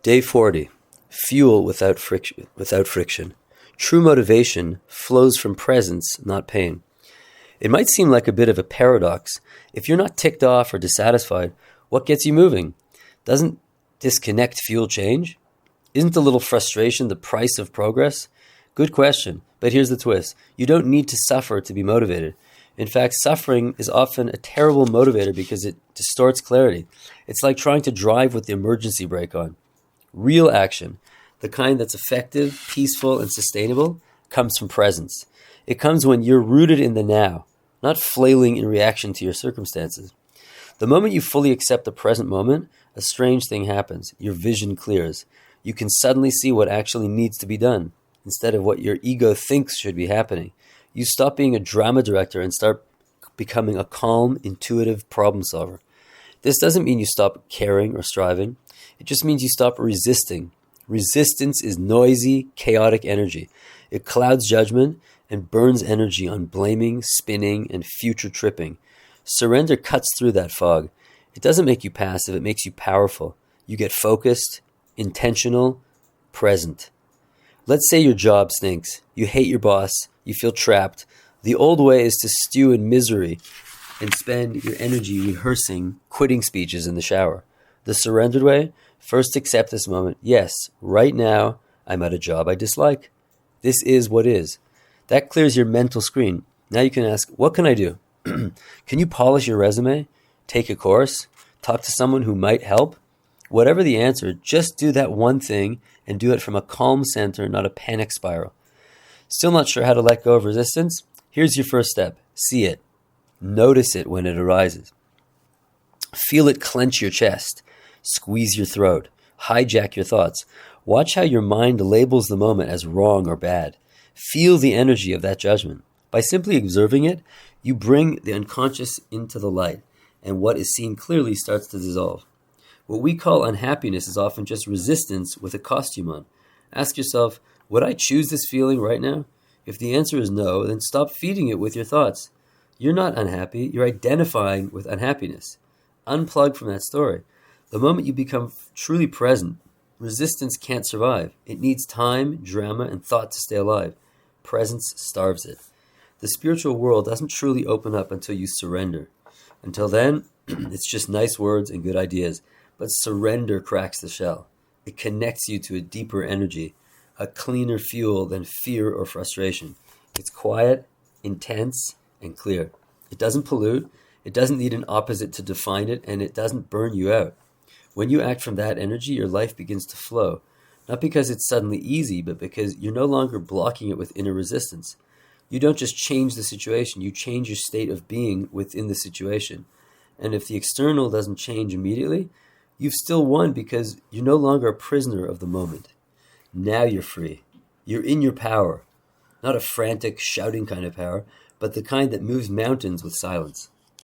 Day 40. Fuel without friction. True motivation flows from presence, not pain. It might seem like a bit of a paradox. If you're not ticked off or dissatisfied, what gets you moving? Doesn't disconnect fuel change? Isn't a little frustration the price of progress? Good question, but here's the twist. You don't need to suffer to be motivated. In fact, suffering is often a terrible motivator because it distorts clarity. It's like trying to drive with the emergency brake on. Real action, the kind that's effective, peaceful, and sustainable, comes from presence. It comes when you're rooted in the now, not flailing in reaction to your circumstances. The moment you fully accept the present moment, a strange thing happens. Your vision clears. You can suddenly see what actually needs to be done, instead of what your ego thinks should be happening. You stop being a drama director and start becoming a calm, intuitive problem solver. This doesn't mean you stop caring or striving. It just means you stop resisting. Resistance is noisy, chaotic energy. It clouds judgment and burns energy on blaming, spinning, and future tripping. Surrender cuts through that fog. It doesn't make you passive, it makes you powerful. You get focused, intentional, present. Let's say your job stinks. You hate your boss. You feel trapped. The old way is to stew in misery and spend your energy rehearsing quitting speeches in the shower. The surrendered way, first accept this moment. Yes, right now, I'm at a job I dislike. This is what is. That clears your mental screen. Now you can ask, what can I do? Can you polish your resume? Take a course? Talk to someone who might help? Whatever the answer, just do that one thing and do it from a calm center, not a panic spiral. Still not sure how to let go of resistance? Here's your first step. See it. Notice it when it arises. Feel it clench your chest, squeeze your throat, hijack your thoughts. Watch how your mind labels the moment as wrong or bad. Feel the energy of that judgment. By simply observing it, you bring the unconscious into the light, and what is seen clearly starts to dissolve. What we call unhappiness is often just resistance with a costume on. Ask yourself, would I choose this feeling right now? If the answer is no, then stop feeding it with your thoughts. You're not unhappy, you're identifying with unhappiness. Unplug from that story. The moment you become truly present, resistance can't survive. It needs time, drama, and thought to stay alive. Presence starves it. The spiritual world doesn't truly open up until you surrender. Until then, it's just nice words and good ideas. But surrender cracks the shell. It connects you to a deeper energy, a cleaner fuel than fear or frustration. It's quiet, intense, and clear. It doesn't pollute, it doesn't need an opposite to define it, and it doesn't burn you out. When you act from that energy, your life begins to flow. Not because it's suddenly easy, but because you're no longer blocking it with inner resistance. You don't just change the situation, you change your state of being within the situation. And if the external doesn't change immediately, you've still won because you're no longer a prisoner of the moment. Now you're free. You're in your power. Not a frantic, shouting kind of power, but the kind that moves mountains with silence.